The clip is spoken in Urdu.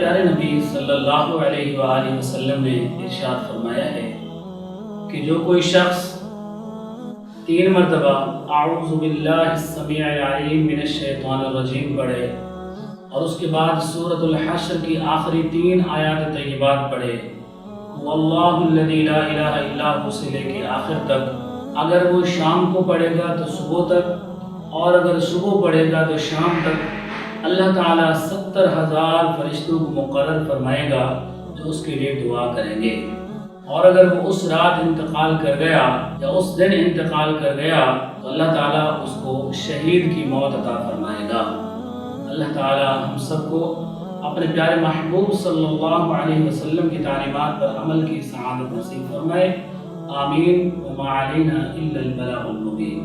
پیارے نبی صلی اللہ علیہ وآلہ وسلم نے ارشاد فرمایا ہے کہ جو کوئی شخص 3 مرتبہ اعوذ باللہ السمیع العلیم من الشیطان الرجیم پڑھے اور اس کے بعد سورۃ الحشر کی آخری 3 آیات طیبات پڑھے، واللہ الذی لا الہ الا ہو سے لے کے آخر تک، اگر وہ شام کو پڑھے گا تو صبح تک، اور اگر صبح پڑھے گا تو شام تک، اللہ تعالیٰ 70,000 فرشتوں کو مقرر فرمائے گا جو اس کے لیے دعا کریں گے۔ اور اگر وہ اس رات انتقال کر گیا یا اس دن انتقال کر گیا تو اللہ تعالیٰ اس کو شہید کی موت عطا فرمائے گا۔ اللہ تعالیٰ ہم سب کو اپنے پیارے محبوب صلی اللہ علیہ وسلم کی تعلیمات پر عمل کی سعادت نصیب فرمائے، آمین۔ وما علینا الا البلاغ المبین۔